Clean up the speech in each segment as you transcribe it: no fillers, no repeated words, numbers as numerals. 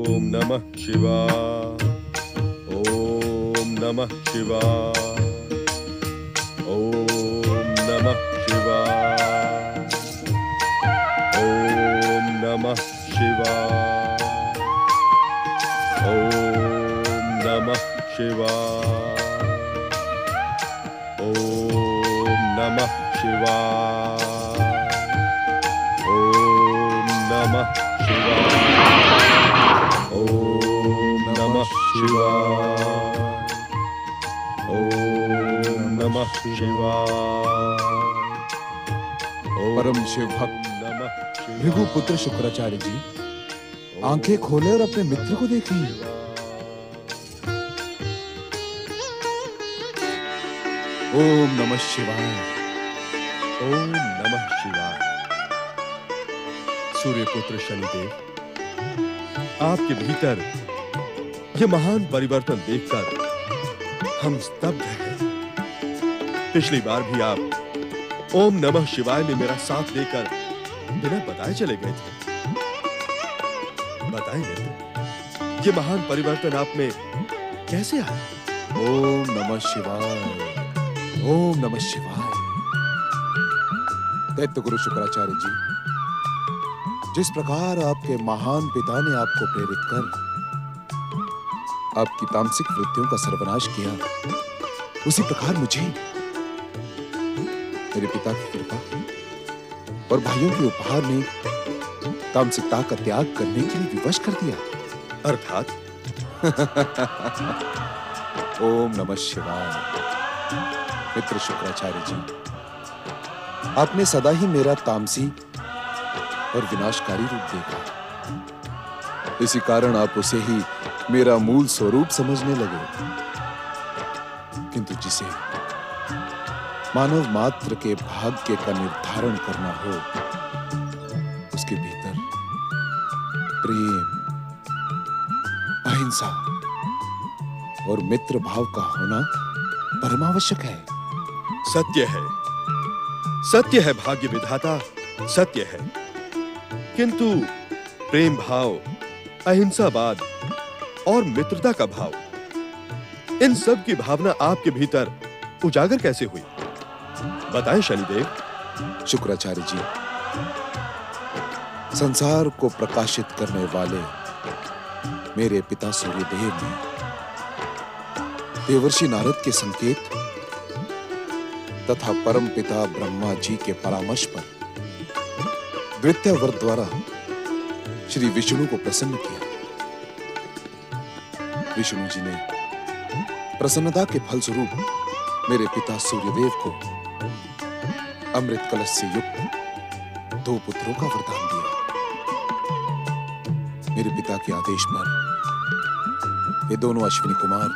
ओम नमः शिवाय। ओम नमः शिवाय। ओम नमः शिवाय। ओम नमः शिवाय। ओम नमः शिवाय। ओम नमः शिवाय। ओम नमः शिवाय। ओम नमः शिवाय। ओम नमः शिवाय। परम शिव भक्त भृगुपुत्र शुक्राचार्य जी आंखें खोले और अपने मित्र को देखिए। ओम नमः शिवाय। ओम नमः शिवाय। सूर्यपुत्र शनिदेव, आपके भीतर यह महान परिवर्तन देखकर हम स्तब्ध हैं। पिछली बार भी आप ओम नमः शिवाय में मेरा साथ देकर बिना बताए चले गए थे। बताएं मित्र, ये महान परिवर्तन आप में कैसे आया? ओम नमः शिवाय। ओम नमः शिवाय। दैत्य गुरु शुक्राचार्य जी, जिस प्रकार आपके महान पिता ने आपको प्रेरित कर आपकी तामसिक वृत्तियों का सर्वनाश किया, उसी प्रकार मुझे मेरे पिता की कृपा और भाइयों के उपहार ने तामसिकता का त्याग करने के लिए विवश कर दिया। अर्थात ओम नमः शिवाय। मित्र शुक्राचार्य जी, आपने सदा ही मेरा तामसी और विनाशकारी रूप देखा। इसी कारण आप उसे ही मेरा मूल स्वरूप समझने लगे। किंतु जिसे मानव मात्र के भाग्य का निर्धारण करना हो, उसके भीतर प्रेम, अहिंसा और मित्र भाव का होना परमावश्यक है। सत्य है, सत्य है भाग्य विधाता, सत्य है। किंतु प्रेम भाव, अहिंसावाद और मित्रता का भाव, इन सब की भावना आपके भीतर उजागर कैसे हुई? बताएं शनिदेव। शुक्राचार्य जी, संसार को प्रकाशित करने वाले मेरे पिता सूर्यदेव ने देवर्षि नारद के संकेत तथा परम पिता ब्रह्मा जी के परामर्श पर द्वितीय वर द्वारा श्री विष्णु को प्रसन्न किया। विष्णु जी ने प्रसन्नता के फलस्वरूप मेरे पिता सूर्यदेव को अमृत कलश से युक्त 2 पुत्रों का वरदान दिया। मेरे पिता के आदेश पर ये दोनों अश्विनी कुमार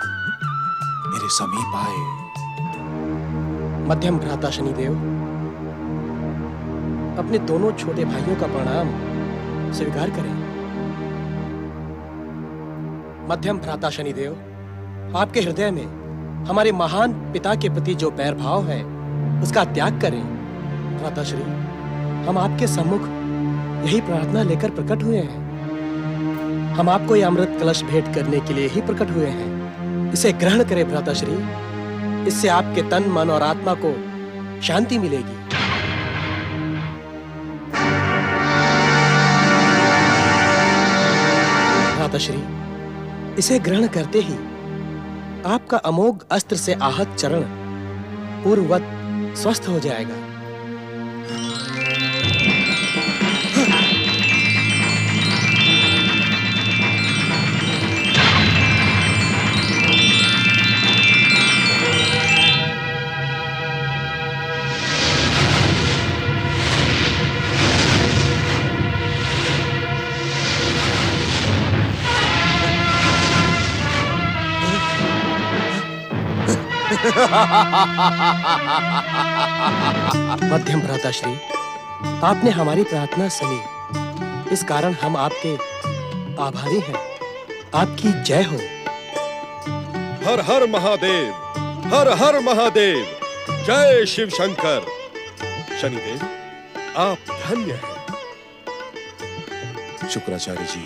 मेरे समीप आए। मध्यम भ्राता शनिदेव, अपने दोनों छोटे भाइयों का प्रणाम स्वीकार करें। मध्यम भ्राता शनिदेव, आपके हृदय में हमारे महान पिता के प्रति जो बैर भाव है, उसका त्याग करें। भ्राताश्री, हम आपके सम्मुख यही प्रार्थना लेकर प्रकट हुए हैं। हम आपको यह अमृत कलश भेंट करने के लिए ही प्रकट हुए हैं। इसे ग्रहण करें भ्राताश्री, इससे आपके तन, मन और आत्मा को शांति मिलेगी। भ्राताश्री, इसे ग्रहण करते ही आपका अमोघ अस्त्र से आहत चरण पूर्ववत स्वस्थ हो जाएगा। मध्यम भ्राताश्री, आपने हमारी प्रार्थना सुनी, इस कारण हम आपके आभारी हैं। आपकी जय हो। हर हर महादेव, हर हर महादेव, जय शिव शंकर। शनिदेव, आप धन्य हैं। शुक्राचार्य जी,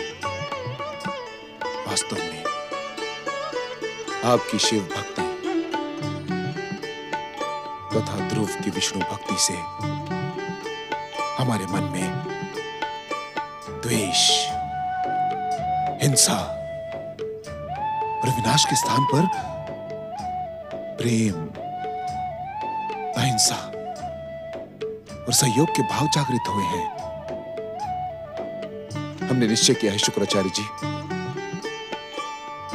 वास्तव में आपकी शिव भक्ति तथा ध्रुव की विष्णु भक्ति से हमारे मन में द्वेष, हिंसा और विनाश के स्थान पर प्रेम, अहिंसा और सहयोग के भाव जागृत हुए हैं। हमने निश्चय किया है शुक्राचार्य जी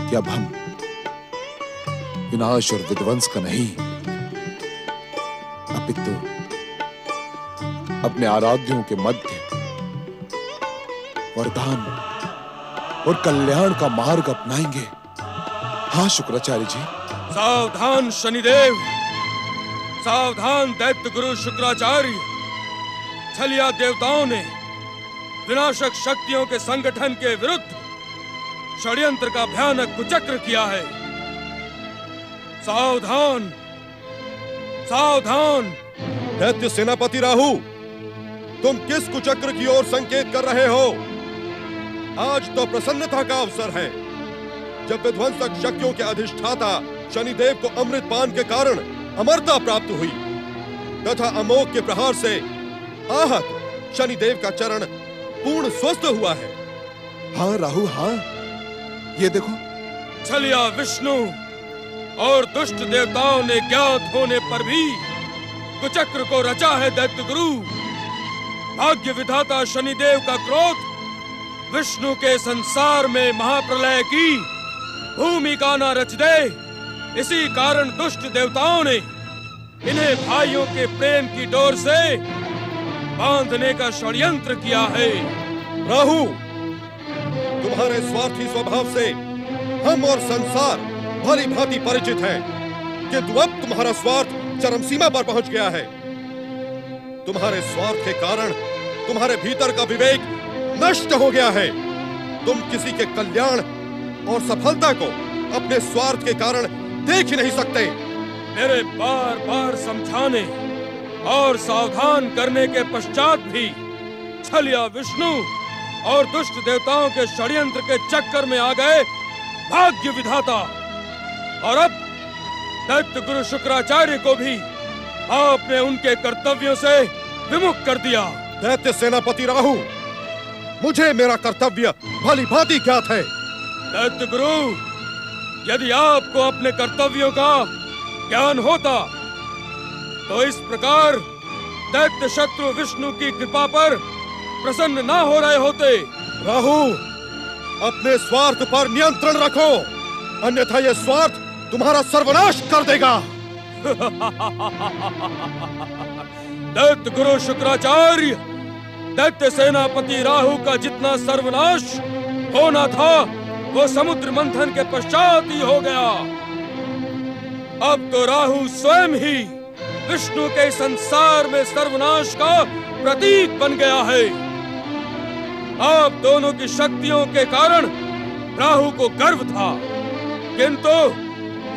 कि अब हम विनाश और विध्वंस का नहीं, अपितु अपने आराध्यों के मध्य वरदान और कल्याण का मार्ग अपनाएंगे। हाँ शुक्राचार्य जी। सावधान शनिदेव, सावधान दैत्य गुरु शुक्राचार्य। छलिया देवताओं ने विनाशक शक्तियों के संगठन के विरुद्ध षड्यंत्र का भयानक कुचक्र किया है। सावधान, सावधान। दैत्य सेनापति राहु, तुम किस कुचक्र की ओर संकेत कर रहे हो? आज तो प्रसन्नता का अवसर है, जब विध्वंसक शक्तियों के अधिष्ठाता शनिदेव को अमृत पान के कारण अमरता प्राप्त हुई तथा अमोघ के प्रहार से आहत शनिदेव का चरण पूर्ण स्वस्थ हुआ है। हाँ राहु, हाँ, ये देखो। छलिया विष्णु और दुष्ट देवताओं ने ज्ञात होने पर भी कुचक्र को रचा है दैत्य गुरु। भाग्य विधाता शनिदेव का क्रोध विष्णु के संसार में महाप्रलय की भूमिका न रच दे, इसी कारण दुष्ट देवताओं ने इन्हें भाइयों के प्रेम की डोर से बांधने का षड्यंत्र किया है। राहु, तुम्हारे स्वार्थी स्वभाव से हम और संसार भली भांति परिचित हैं, किंतु अब तुम्हारा स्वार्थ चरम सीमा पर पहुंच गया है। तुम्हारे स्वार्थ के कारण तुम्हारे भीतर का विवेक नष्ट हो गया है। तुम किसी के कल्याण और सफलता को अपने स्वार्थ के कारण देख ही नहीं सकते। मेरे बार बार समझाने और सावधान करने के पश्चात भी छलिया विष्णु और दुष्ट देवताओं के षड्यंत्र के चक्कर में आ गए भाग्य विधाता, और अब दैत्य गुरु शुक्राचार्य को भी आपने उनके कर्तव्यों से विमुख कर दिया। दैत्य सेनापति राहु, मुझे मेरा कर्तव्य भली भांति ज्ञात है। दैत्य गुरु, यदि आपको अपने कर्तव्यों का ज्ञान होता तो इस प्रकार दैत्य शत्रु विष्णु की कृपा पर प्रसन्न ना हो रहे होते। राहु, अपने स्वार्थ पर नियंत्रण रखो, अन्यथा यह स्वार्थ तुम्हारा सर्वनाश कर देगा। दैत्य गुरु शुक्राचार्य, दैत्य सेनापति राहु का जितना सर्वनाश होना था वो समुद्र मंथन के पश्चात ही हो गया। अब तो राहु स्वयं ही विष्णु के संसार में सर्वनाश का प्रतीक बन गया है। आप दोनों की शक्तियों के कारण राहु को गर्व था, किंतु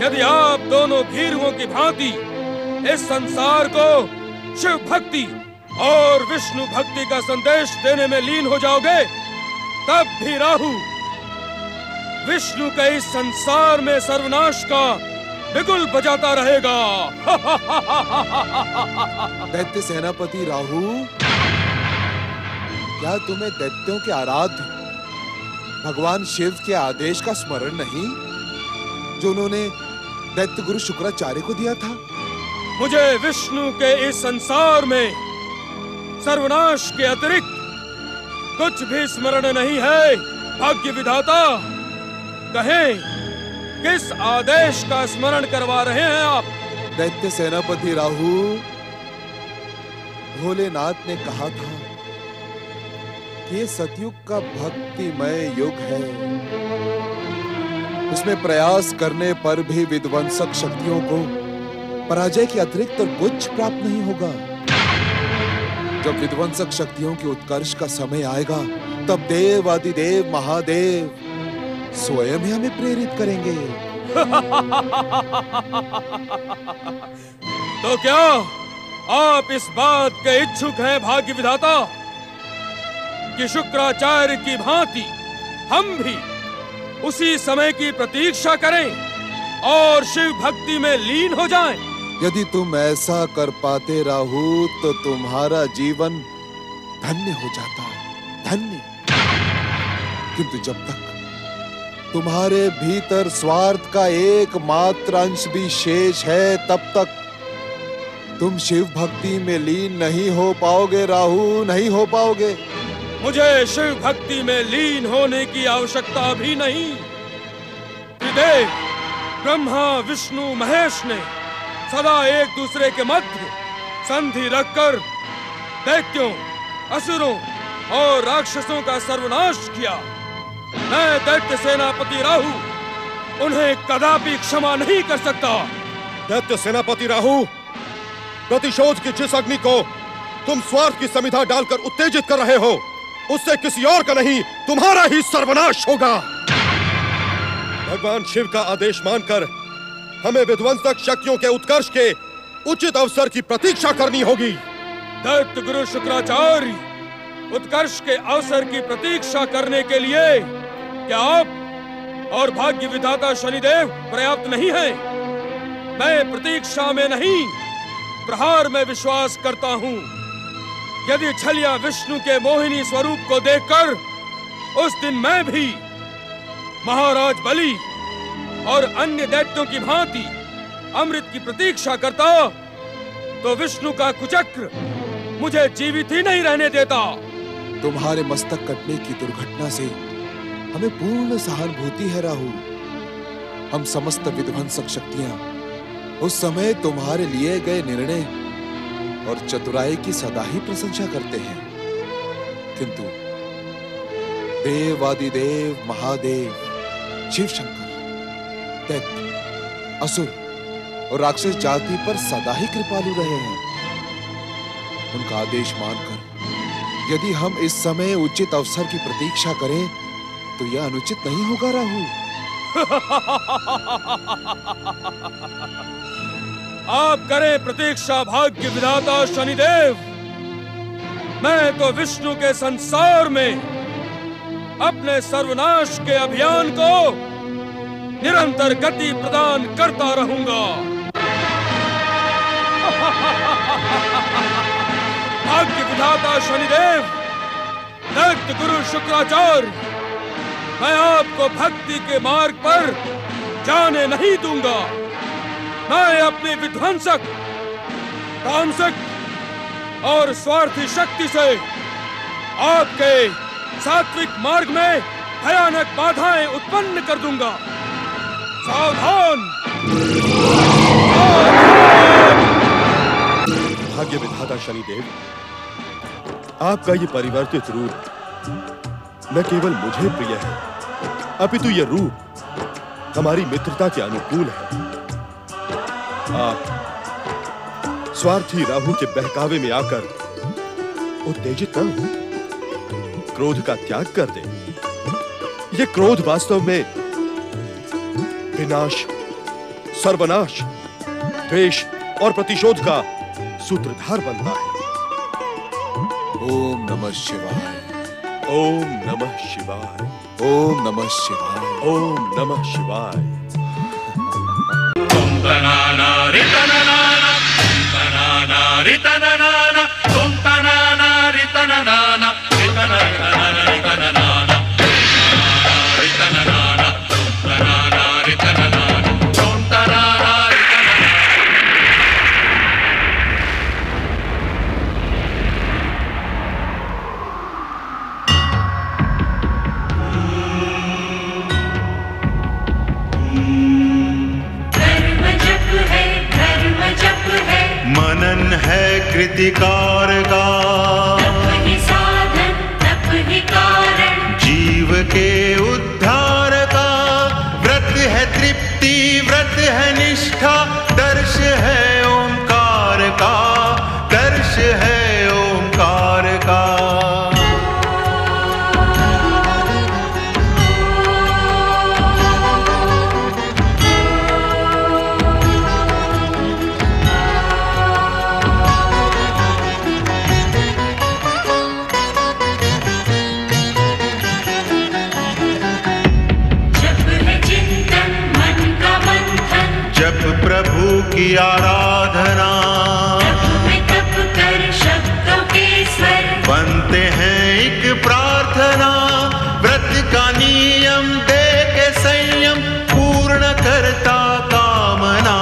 यदि आप दोनों भीरुओं की भांति इस संसार को शिव भक्ति और विष्णु भक्ति का संदेश देने में लीन हो जाओगे, तब भी राहु विष्णु के इस संसार में सर्वनाश का बिगुल बजाता रहेगा। दैत्य सेनापति राहु, क्या तुम्हें दैत्यों के आराध्य भगवान शिव के आदेश का स्मरण नहीं, जो उन्होंने दैत्य गुरु शुक्राचार्य को दिया था? मुझे विष्णु के इस संसार में सर्वनाश के अतिरिक्त कुछ भी स्मरण नहीं है। भाग्य विधाता, कहें किस आदेश का स्मरण करवा रहे हैं आप? दैत्य सेनापति राहु, भोलेनाथ ने कहा था कि ये सतयुग का भक्तिमय युग है, इसमें प्रयास करने पर भी विध्वंसक शक्तियों को पराजय के अतिरिक्त और कुछ प्राप्त नहीं होगा। जब विध्वंसक शक्तियों के उत्कर्ष का समय आएगा, तब देव आदिदेव महादेव स्वयं ही हमें प्रेरित करेंगे। तो क्या आप इस बात के इच्छुक हैं भाग्य विधाता कि शुक्राचार्य की भांति हम भी उसी समय की प्रतीक्षा करें और शिव भक्ति में लीन हो जाएं। यदि तुम ऐसा कर पाते राहु तो तुम्हारा जीवन धन्य हो जाता, धन्य। किंतु जब तक तुम्हारे भीतर स्वार्थ का एकमात्र अंश भी शेष है, तब तक तुम शिव भक्ति में लीन नहीं हो पाओगे राहु, नहीं हो पाओगे। मुझे शिव भक्ति में लीन होने की आवश्यकता भी नहीं। त्रिदेव ब्रह्मा विष्णु महेश ने सदा एक दूसरे के मध्य संधि रखकर दैत्यों, असुरों और राक्षसों का सर्वनाश किया। मैं दैत्य सेनापति राहु उन्हें कदापि क्षमा नहीं कर सकता। दैत्य सेनापति राहु, प्रतिशोध की जिस अग्नि को तुम स्वार्थ की समिधा डालकर उत्तेजित कर रहे हो, उससे किसी और का नहीं, तुम्हारा ही सर्वनाश होगा। भगवान शिव का आदेश मानकर हमें विध्वंसक शक्तियों के उत्कर्ष के उचित अवसर की प्रतीक्षा करनी होगी। दैत्य गुरु शुक्राचार्य, उत्कर्ष के अवसर की प्रतीक्षा करने के लिए क्या आप और भाग्य विधाता शनिदेव पर्याप्त नहीं है? मैं प्रतीक्षा में नहीं, प्रहार में विश्वास करता हूं। यदि छलिया विष्णु के मोहिनी स्वरूप को देखकर उस दिन मैं भी महाराज बलि और अन्य दैत्यों की भांति अमृत की प्रतीक्षा करता, तो विष्णु का कुचक्र मुझे जीवित ही नहीं रहने देता। तुम्हारे मस्तक कटने की दुर्घटना से हमें पूर्ण सहानुभूति है राहु। हम समस्त विध्वंसक शक्तियां उस समय तुम्हारे लिए गए निर्णय और चतुराई की सदा ही प्रशंसा करते हैं, किंतु देवादिदेव महादेव शिव शंकर दैत्य, असुर और राक्षस जाति पर सदा ही कृपालु रहे हैं। उनका आदेश मानकर यदि हम इस समय उचित अवसर की प्रतीक्षा करें तो यह अनुचित नहीं होगा राहु। आप करें प्रतीक्षा भाग्य विधाता शनिदेव। मैं तो विष्णु के संसार में अपने सर्वनाश के अभियान को निरंतर गति प्रदान करता रहूंगा। भाग्य विधाता शनिदेव, दैत्य गुरु शुक्राचार्य, मैं आपको भक्ति के मार्ग पर जाने नहीं दूंगा। मैं अपनी विध्वंसक, तामसिक और स्वार्थी शक्ति से आपके सात्विक मार्ग में भयानक बाधाएं उत्पन्न कर दूंगा। सावधान! भाग्य विधाता शनिदेव, आपका ये परिवर्तित रूप न केवल मुझे प्रिय है, अपितु यह रूप हमारी मित्रता के अनुकूल है। आप स्वार्थी राहु के बहकावे में आकर उत्तेजित न हो, क्रोध का त्याग कर दें। यह क्रोध वास्तव में विनाश, सर्वनाश, द्वेष और प्रतिशोध का सूत्रधार बनता है। ओम नमः शिवाय, ओम नमः शिवाय, ओम नमः शिवाय, ओम नमः शिवाय। मनन है कृतिकार का, तप ही साधन तप ही कारण, जीव के उद्धार का। व्रत है तृप्ति, व्रत है निष्ठा, दर्श है ओंकार का, दर्श है ओंकार का। आराधना। तप में तप कर शब्दों के स्वर बनते हैं एक प्रार्थना। व्रत का नियम दे के संयम पूर्ण करता कामना,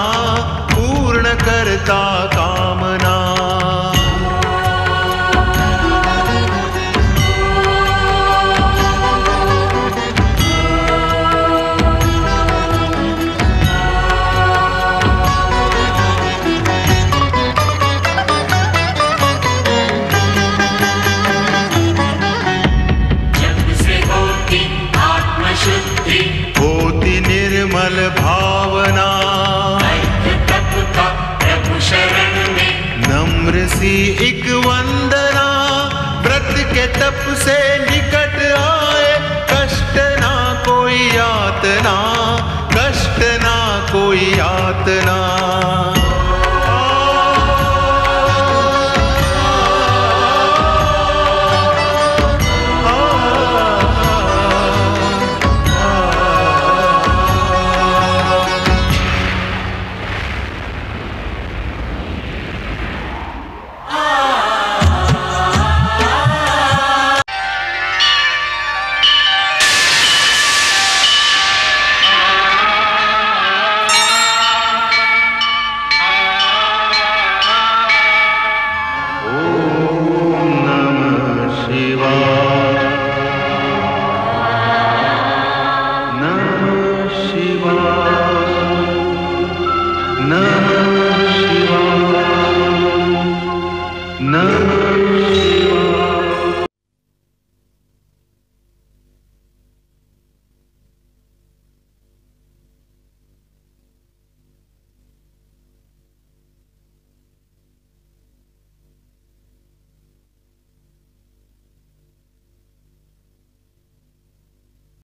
पूर्ण करता कामना। होती निर्मल भावना। तप का प्रभु शरण में नम्र सी एक वंदना। व्रत के तप से निकट आए कष्ट ना कोई यातना, कष्ट ना कोई यातना।